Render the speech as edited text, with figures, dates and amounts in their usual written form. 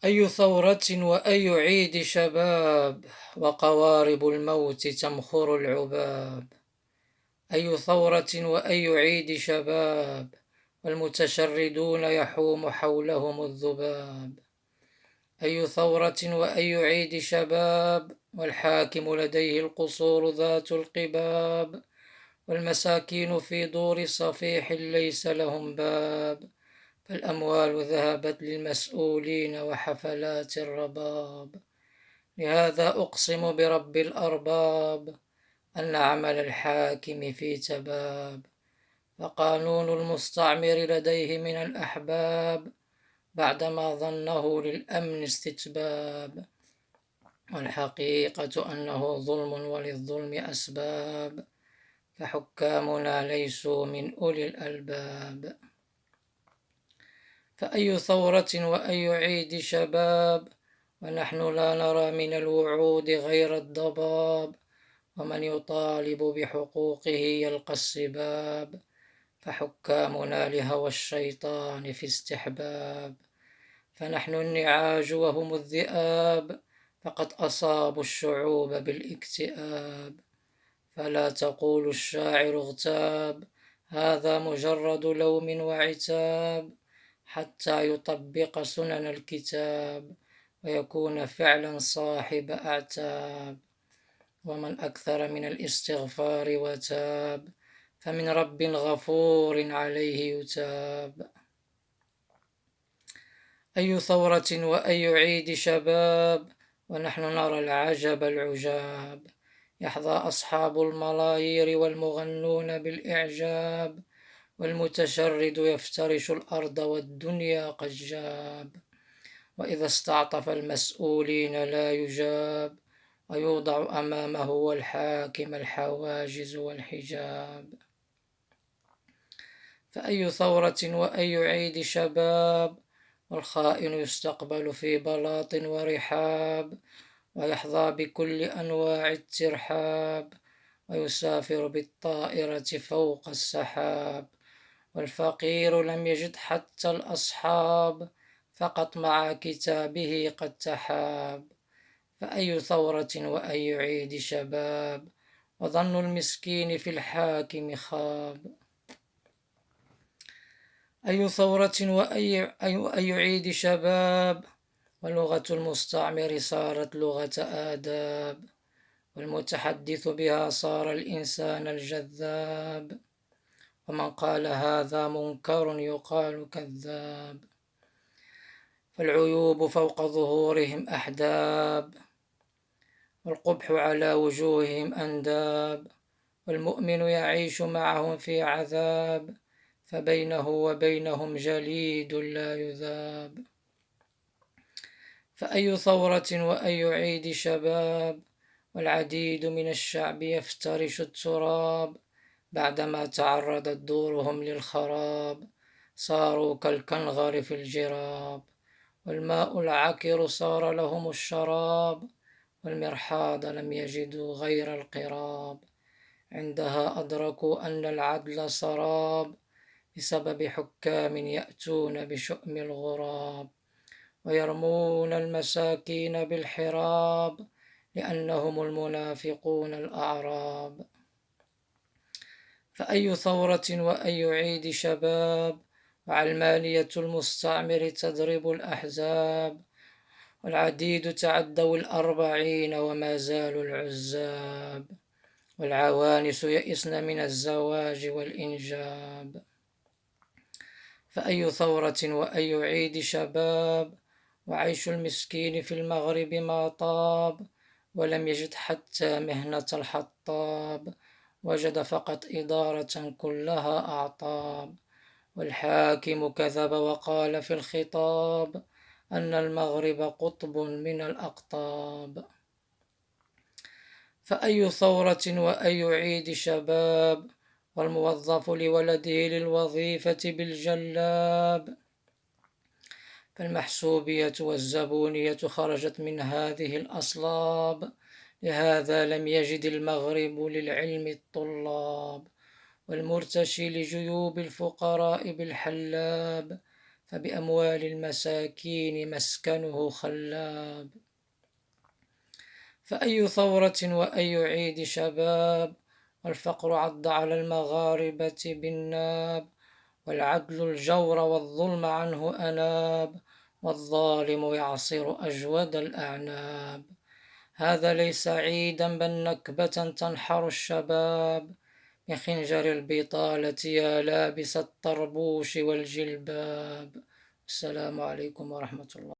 أي ثورة وأي عيد شباب، وقوارب الموت تمخر العباب. أي ثورة وأي عيد شباب، والمتشردون يحوم حولهم الذباب. أي ثورة وأي عيد شباب، والحاكم لديه القصور ذات القباب، والمساكين في دور صفيح ليس لهم باب. فالأموال ذهبت للمسؤولين وحفلات الرباب. لهذا أقسم برب الأرباب أن عمل الحاكم في تباب. فقانون المستعمر لديه من الأحباب بعدما ظنه للأمن استتباب. والحقيقة أنه ظلم وللظلم أسباب، فحكامنا ليسوا من أولي الألباب. فأي ثورة وأي عيد شباب، ونحن لا نرى من الوعود غير الضباب. ومن يطالب بحقوقه يلقى السباب، فحكامنا لهوى الشيطان في استحباب. فنحن النعاج وهم الذئاب، فقد أصابوا الشعوب بالاكتئاب. فلا تقول الشاعر اغتاب، هذا مجرد لوم وعتاب، حتى يطبق سنن الكتاب ويكون فعلا صاحب أعتاب. ومن أكثر من الاستغفار وتاب، فمن رب غفور عليه يتاب. أي ثورة وأي عيد شباب، ونحن نرى العجب العجاب، يحظى أصحاب الملايير والمغنون بالإعجاب، والمتشرد يفترش الأرض والدنيا قد جاب. وإذا استعطف المسؤولين لا يجاب، ويوضع أمامه والحاكم الحواجز والحجاب. فأي ثورة وأي عيد شباب، والخائن يستقبل في بلاط ورحاب، ويحظى بكل أنواع الترحاب، ويسافر بالطائرة فوق السحاب. والفقير لم يجد حتى الأصحاب، فقط مع كتابه قد تحاب. فأي ثورة وأي عيد شباب، وظن المسكين في الحاكم خاب. أي ثورة وأي عيد شباب، ولغة المستعمر صارت لغة آداب، والمتحدث بها صار الإنسان الجذاب، ومن قال هذا منكر يقال كذاب. فالعيوب فوق ظهورهم أحداب، والقبح على وجوههم أنداب، والمؤمن يعيش معهم في عذاب، فبينه وبينهم جليد لا يذاب. فأي ثورة وأي عيد شباب، والعديد من الشعب يفترش التراب، بعدما تعرضت دورهم للخراب، صاروا كالكنغر في الجراب، والماء العكر صار لهم الشراب، والمرحاض لم يجدوا غير القراب. عندها أدركوا أن العدل سراب، بسبب حكام يأتون بشؤم الغراب، ويرمون المساكين بالحراب، لأنهم المنافقون الأعراب. فأي ثورة وأي عيد شباب، وعلمانية المستعمر تضرب الأحزاب، والعديد تعدوا 40 وما زالوا العزاب، والعوانس يئسن من الزواج والإنجاب. فأي ثورة وأي عيد شباب، وعيش المسكين في المغرب ما طاب، ولم يجد حتى مهنة الحطاب، وجد فقط إدارة كلها أعطاب. والحاكم كذب وقال في الخطاب أن المغرب قطب من الأقطاب. فأي ثورة وأي عيد شباب، والموظف لولده للوظيفة بالجلاب، فالمحسوبية والزبونية خرجت من هذه الأصلاب، لهذا لم يجد المغرب للعلم الطلاب، والمرتشي لجيوب الفقراء بالحلاب، فبأموال المساكين مسكنه خلاب. فأي ثورة وأي عيد شباب، والفقر عض على المغاربة بالناب، والعدل الجور والظلم عنه أناب، والظالم يعصر أجود الأعناب. هذا ليس عيدا بل نكبة تنحر الشباب، بخنجر البطالة يا لابس الطربوش والجلباب. السلام عليكم ورحمة الله.